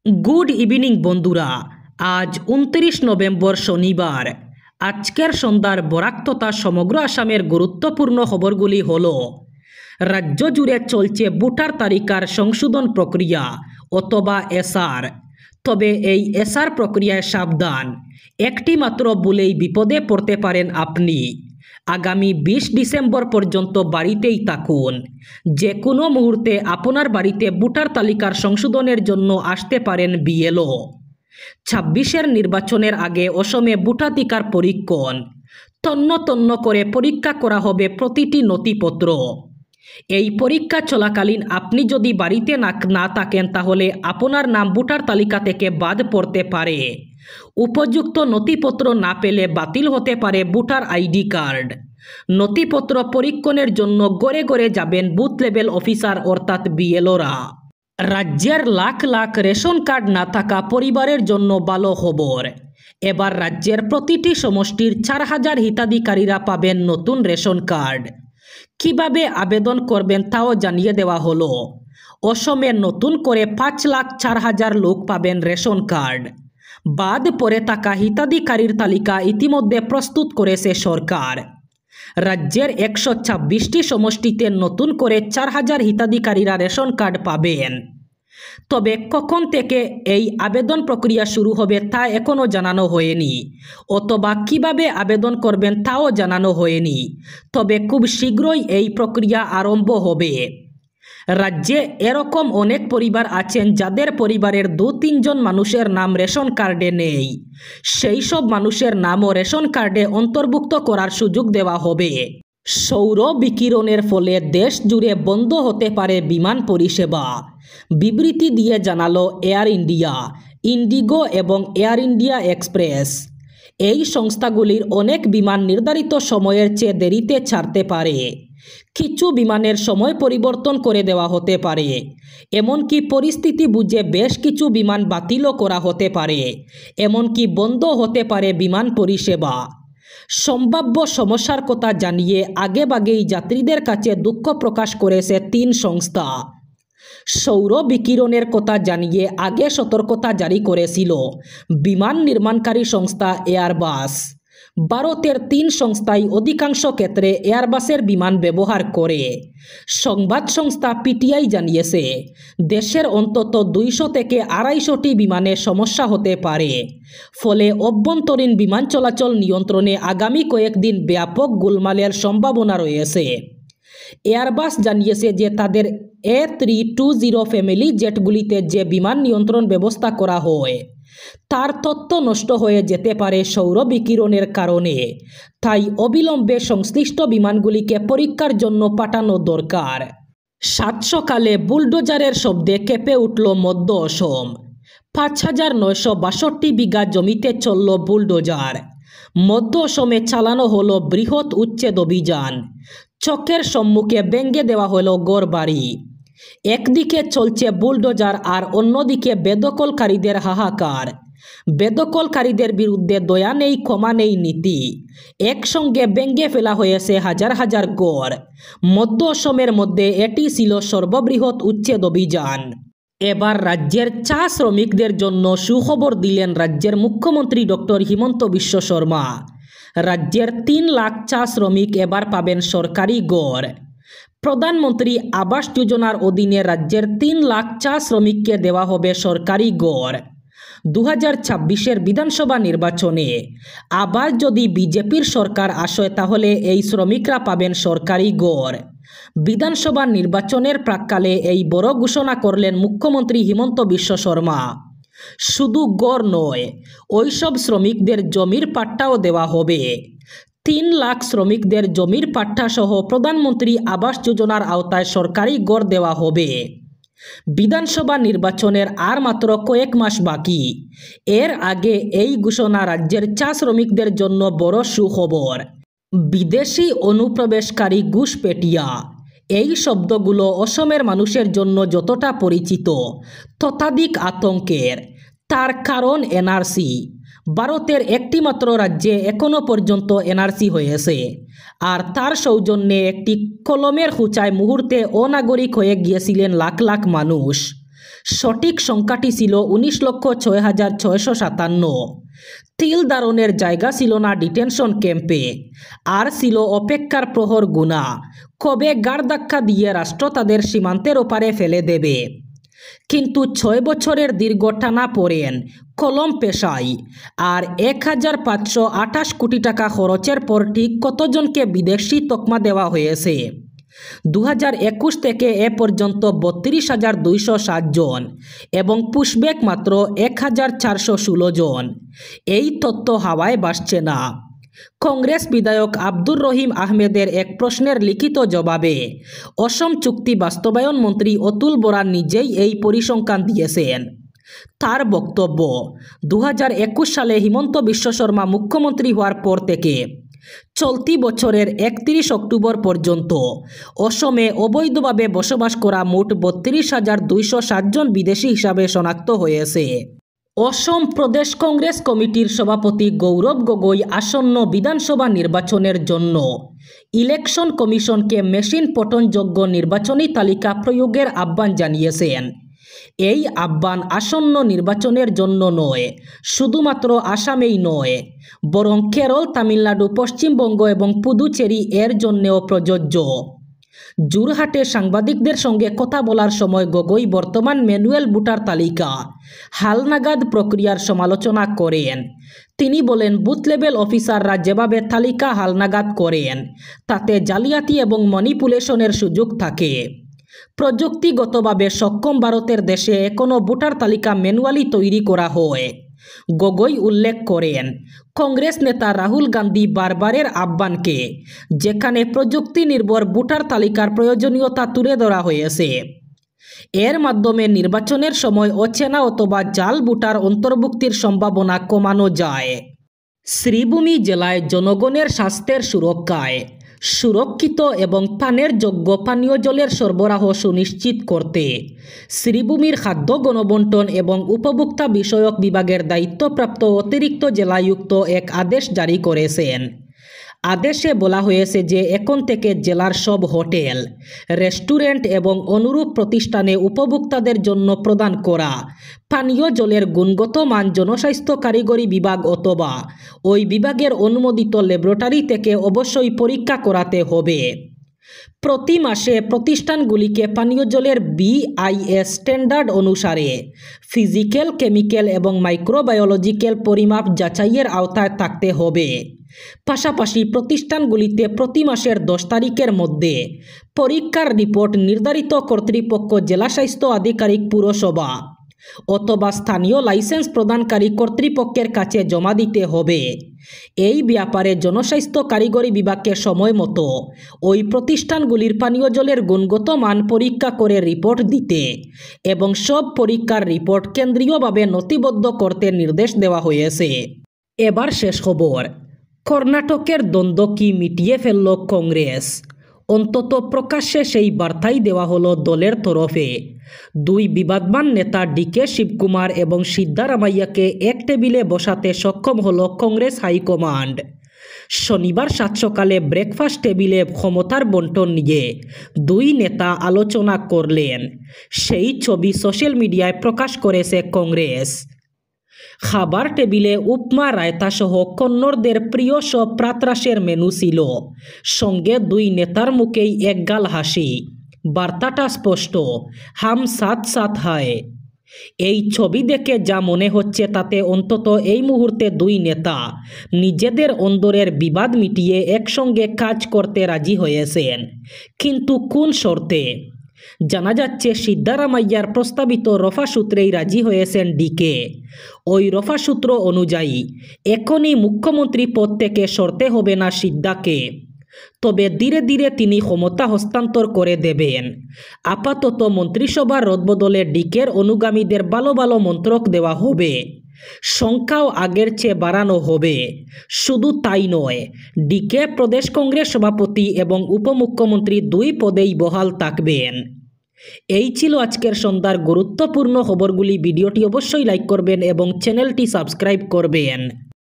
Good evening বন্ধুরা। আজ 29 November শনিবার। আজকের সন্ধ্যার বরাক তথা সমগ্র আসামের গুরুত্বপূর্ণ খবরগুলি হল: রাজ্য জুড়ে চলছে ভোটার তালিকার সংশোধন প্রক্রিয়া অথবা এসআর। তবে এই এসআর প্রক্রিয়ায় সাবধান, একটি মাত্র ভুলেই বিপদে পড়তে পারেন আপনি। আগামী 20 ডিসেম্বর পর্যন্ত বাড়িতেই থাকুন। যে কোনো মুহূর্তে আপনার বাড়িতে ভোটার তালিকার সংশোধনের জন্য আসতে পারেন বিএলও। 26-এর নির্বাচনের আগে অসমে ভোটাধিকার পরীক্ষণ। তন্ন তন্ন করে পরীক্ষা করা হবে প্রতিটি নথিপত্র। এই পরীক্ষা চলাকালীন আপনি যদি বাড়িতে না থাকেন তাহলে আপনার নাম ভোটার তালিকা থেকে বাদ পড়তে পারে। উপযুক্ত নথিপত্র না পেলে বাতিল হতে পারে ভোটার আইডি কার্ড। নথিপত্র পরীক্ষণের জন্য গড়ে গড়ে যাবেন বুথ লেভেল অফিসার অর্থাৎ বিএলওরা। রাজ্যের লাখ লাখ রেশন কার্ড না থাকা পরিবারের জন্য ভালো খবর। এবার রাজ্যের প্রতিটি সমষ্টির 4000 হিতাধিকারীরা পাবেন নতুন রেশন কার্ড। কিভাবে আবেদন করবেন তাও জানিয়ে দেওয়া হলো। অসমে নতুন করে 5,04,000 লোক পাবেন রেশন কার্ড। বাদ পড়ে থাকা হিতাধিকারীর তালিকা ইতিমধ্যে প্রস্তুত করেছে সরকার। রাজ্যের 126টি সমষ্টিতে নতুন করে 4000 হিতাধিকারীরা রেশন কার্ড পাবেন। তবে কখন থেকে এই আবেদন প্রক্রিয়া শুরু হবে তা এখনও জানানো হয়নি, অথবা কিভাবে আবেদন করবেন তাও জানানো হয়নি। তবে খুব শীঘ্রই এই প্রক্রিয়া আরম্ভ হবে। রাজ্যে এরকম অনেক পরিবার আছেন যাদের পরিবারের 2-3 জন মানুষের নাম রেশন কার্ডে নেই। সেই সব মানুষের নামও রেশন কার্ডে অন্তর্ভুক্ত করার সুযোগ দেওয়া হবে। সৌর বিকিরণের ফলে দেশ জুড়ে বন্ধ হতে পারে বিমান পরিষেবা। বিবৃতি দিয়ে জানালো এয়ার ইন্ডিয়া, ইন্ডিগো এবং এয়ার ইন্ডিয়া এক্সপ্রেস। এই সংস্থাগুলির অনেক বিমান নির্ধারিত সময়ের চেয়ে দেরিতে ছাড়তে পারে। কিছু বিমানের সময় পরিবর্তন করে দেওয়া হতে পারে। এমনকি পরিস্থিতি বুঝে বেশ কিছু বিমান বাতিলও করা হতে পারে। এমনকি বন্ধ হতে পারে বিমান পরিষেবা। সম্ভাব্য সমস্যার কথা জানিয়ে আগেভাগেই যাত্রীদের কাছে দুঃখ প্রকাশ করেছে 3 সংস্থা। সৌর বিকিরণের কথা জানিয়ে আগে সতর্কতা জারি করেছিল বিমান নির্মাণকারী সংস্থা এয়ারবাস। ভারতের 3 সংস্থাই অধিকাংশ ক্ষেত্রে এয়ারবাসের বিমান ব্যবহার করে। সংবাদ সংস্থা পিটিআই জানিয়েছে দেশের অন্তত 200 থেকে 250টি বিমানে সমস্যা হতে পারে। ফলে অভ্যন্তরীণ বিমান চলাচল নিয়ন্ত্রণে আগামী কয়েকদিন ব্যাপক গোলমালের সম্ভাবনা রয়েছে। এয়ারবাস জানিয়েছে যে তাদের A320 ফ্যামিলি জেটগুলিতে যে বিমান নিয়ন্ত্রণ ব্যবস্থা করা হয় তার তথ্য নষ্ট হয়ে যেতে পারে সৌর বিকিরণের কারণে। তাই অবিলম্বে সংশ্লিষ্ট বিমানগুলিকে পরীক্ষার জন্য পাঠানো দরকার। সাত সকালে বুলডোজারের শব্দে কেঁপে উঠল মধ্য অসম। 5,962 বিঘা জমিতে চলল বুলডোজার। মধ্য অসমে চালানো হলো বৃহৎ উচ্ছেদ অভিযান। চোখের সম্মুখে ভেঙে দেওয়া হলো ঘরবাড়ি। একদিকে চলছে বুলডোজার আর অন্যদিকে বেদখলকারীদের হাহাকার। বেদখলকারীদের বিরুদ্ধে দয়া নেই, ক্ষমা নেই নীতি। একসঙ্গে ভেঙে ফেলা হয়েছে হাজার হাজার ঘর। মধ্য অসমের মধ্যে এটি ছিল সর্ববৃহৎ উচ্ছেদ অভিযান। এবার রাজ্যের চা শ্রমিকদের জন্য সুখবর দিলেন রাজ্যের মুখ্যমন্ত্রী ডক্টর হিমন্ত বিশ্ব শর্মা। রাজ্যের 3 লাখ চা শ্রমিক এবার পাবেন সরকারি ঘর। প্রধানমন্ত্রী আবাস যোজনার অধীনে রাজ্যের 3 লাখ চা শ্রমিককে দেওয়া হবে সরকারি ঘর। 2026-এর বিধানসভা নির্বাচনে আবার যদি বিজেপির সরকার আসে তাহলে এই শ্রমিকরা পাবেন সরকারি ঘর। বিধানসভা নির্বাচনের প্রাক্কালে এই বড় ঘোষণা করলেন মুখ্যমন্ত্রী হিমন্ত বিশ্ব শর্মা। শুধু ঘর নয়, ওইসব শ্রমিকদের জমির পাট্টাও দেওয়া হবে। 3 লাখ শ্রমিকদের জমির পাট্টা সহ প্রধানমন্ত্রী আবাস যোজনার আওতায় সরকারি ঘর দেওয়া হবে। বিধানসভা নির্বাচনের আর মাত্র কয়েক মাস বাকি। এর আগে এই ঘোষণা রাজ্যের চা শ্রমিকদের জন্য বড় সুখবর। বিদেশি অনুপ্রবেশকারী ঘুষপেটিয়া, এই শব্দগুলো অসমের মানুষের জন্য যতটা পরিচিত ততোধিক আতঙ্কের। তার কারণ এনআরসি। ভারতের একটি মাত্র রাজ্যে এখনও পর্যন্ত এনআরসি হয়েছে, আর তার সৌজন্যে একটি কলমের খুঁচায় মুহূর্তে অনাগরিক হয়ে গিয়েছিলেন লাখ লাখ মানুষ। সঠিক সংখ্যাটি ছিল 19,06,657। তিল ধারণের জায়গা ছিল না ডিটেনশন ক্যাম্পে, আর ছিল অপেক্ষার প্রহর গুনা কবে গাড় ধাক্কা দিয়ে রাষ্ট্র তাদের সীমান্তের ওপারে ফেলে দেবে। কিন্তু 6 বছরের দীর্ঘ টানা পড়েন কলম পেশায় আর 1,528 কোটি টাকা খরচের পর ঠিক কতজনকে বিদেশি তকমা দেওয়া হয়েছে? 2021 থেকে এ পর্যন্ত 32,207 জন এবং পুশব্যাক মাত্র 1,416 জন। এই তথ্য হাওয়ায় ভাসছে না। কংগ্রেস বিধায়ক আব্দুর রহিম আহমেদের এক প্রশ্নের লিখিত জবাবে অসম চুক্তি বাস্তবায়ন মন্ত্রী অতুল বরা নিজেই এই পরিসংখ্যান দিয়েছেন। তার বক্তব্য, 2021 সালে হিমন্ত বিশ্ব শর্মা মুখ্যমন্ত্রী হওয়ার পর থেকে চলতি বছরের 31 অক্টোবর পর্যন্ত অসমে অবৈধভাবে বসবাস করা মোট 32,207 জন বিদেশি হিসাবে শনাক্ত হয়েছে। অসম প্রদেশ কংগ্রেস কমিটির সভাপতি গৌরব গগৈ আসন্ন বিধানসভা নির্বাচনের জন্য ইলেকশন কমিশনকে মেশিন পঠনযোগ্য নির্বাচনী তালিকা প্রয়োগের আহ্বান জানিয়েছেন। এই আহ্বান আসন্ন নির্বাচনের জন্য নয়, শুধুমাত্র আসামেই নয়, বরং কেরল, তামিলনাড়ু, পশ্চিমবঙ্গ এবং পুদুচেরি এর জন্যও প্রযোজ্য। জোরহাটে সাংবাদিকদের সঙ্গে কথা বলার সময় গগৈ বর্তমান ম্যানুয়াল ভোটার তালিকা হালনাগাদ প্রক্রিয়ার সমালোচনা করেন। তিনি বলেন, বুথ লেভেল অফিসাররা যেভাবে তালিকা হালনাগাদ করেন তাতে জালিয়াতি এবং ম্যানিপুলেশনের সুযোগ থাকে। প্রযুক্তিগতভাবে সক্ষম ভারতের দেশে এখনও ভোটার তালিকা ম্যানুয়ালি তৈরি করা হয়। গগৈ উল্লেখ করেন, কংগ্রেস নেতা রাহুল গান্ধী বারবারের আহ্বানকে, যেখানে প্রযুক্তি নির্ভর ভোটার তালিকার প্রয়োজনীয়তা তুলে ধরা হয়েছে। এর মাধ্যমে নির্বাচনের সময় অচেনা অথবা জাল ভোটার অন্তর্ভুক্তির সম্ভাবনা কমানো যায়। শ্রীভূমি জেলায় জনগণের স্বাস্থ্যের সুরক্ষায় সুরক্ষিত এবং পানের যোগ্য পানীয় জলের সরবরাহ সুনিশ্চিত করতে শ্রীভূমির খাদ্য গণবণ্টন এবং উপভোক্তা বিষয়ক বিভাগের দায়িত্বপ্রাপ্ত অতিরিক্ত জেলায়ুক্ত এক আদেশ জারি করেছেন। আদেশে বলা হয়েছে যে এখন থেকে জেলার সব হোটেল, রেস্টুরেন্ট এবং অনুরূপ প্রতিষ্ঠানে উপভোক্তাদের জন্য প্রদান করা পানীয় জলের গুণগত মান জনস্বাস্থ্য কারিগরি বিভাগ অথবা ওই বিভাগের অনুমোদিত ল্যাবরেটরি থেকে অবশ্যই পরীক্ষা করাতে হবে। প্রতি মাসে প্রতিষ্ঠানগুলিকে পানীয় জলের BIS স্ট্যান্ডার্ড অনুসারে ফিজিক্যাল, কেমিক্যাল এবং মাইক্রোবায়োলজিক্যাল পরিমাপ যাচাইয়ের আওতায় থাকতে হবে। পাশাপাশি প্রতিষ্ঠানগুলিতে প্রতি মাসের 10 তারিখের মধ্যে পরীক্ষার রিপোর্ট নির্ধারিত কর্তৃপক্ষ, জেলা স্বাস্থ্য আধিকারিক, পুরসভা অথবা স্থানীয় লাইসেন্স প্রদানকারী কর্তৃপক্ষের কাছে জমা দিতে হবে। এই ব্যাপারে জনস্বাস্থ্য কারিগরি বিভাগকে সময় মতো ওই প্রতিষ্ঠানগুলির পানীয় জলের গুণগত মান পরীক্ষা করে রিপোর্ট দিতে এবং সব পরীক্ষার রিপোর্ট কেন্দ্রীয়ভাবে নথিবদ্ধ করতে নির্দেশ দেওয়া হয়েছে। এবার শেষ খবর, কর্ণাটকের দ্বন্দ্ব কি মিটিয়ে ফেলল কংগ্রেস? অন্তত প্রকাশ্যে সেই বার্তাই দেওয়া হলো দলের তরফে। দুই বিবাদমান নেতা DK শিবকুমার এবং সিদ্ধারামাইয়াকে এক টেবিলে বসাতে সক্ষম হলো কংগ্রেস হাইকমান্ড। শনিবার সাত সকালে ব্রেকফাস্ট টেবিলে ক্ষমতার বন্টন নিয়ে দুই নেতা আলোচনা করলেন। সেই ছবি সোশ্যাল মিডিয়ায় প্রকাশ করেছে কংগ্রেস। খাবার টেবিলে উপমা, রায়তা সহ কন্নড়দের প্রিয় সব প্রাতরাশের মেনু ছিল। সঙ্গে দুই নেতার মুখেই একগাল হাসি। বার্তাটা স্পষ্ট, হাম সাথ সাথ হায়। এই ছবি দেখে যা মনে হচ্ছে তাতে অন্তত এই মুহূর্তে দুই নেতা নিজেদের অন্দরের বিবাদ মিটিয়ে একসঙ্গে কাজ করতে রাজি হয়েছেন। কিন্তু কোন শর্তে? জানা যাচ্ছে সিদ্ধারামাইয়ার প্রস্তাবিত রফা সূত্রেই রাজি হয়েছেন DK। ওই রফা সূত্র অনুযায়ী এখনই মুখ্যমন্ত্রী পদ থেকে সরতে হবে না সিদ্ধাকে, তবে ধীরে ধীরে তিনি ক্ষমতা হস্তান্তর করে দেবেন। আপাতত মন্ত্রিসভার রদবদলে DKর অনুগামীদের ভালো ভালো মন্ত্রক দেওয়া হবে। সংখ্যাও আগের চেয়ে বাড়ানো হবে। শুধু তাই নয়, DK প্রদেশ কংগ্রেস সভাপতি এবং উপমুখ্যমন্ত্রী দুই পদেই বহাল থাকবেন। এই ছিল আজকের সন্ধ্যার গুরুত্বপূর্ণ খবরগুলি। ভিডিওটি অবশ্যই লাইক করবেন এবং চ্যানেলটি সাবস্ক্রাইব করবেন।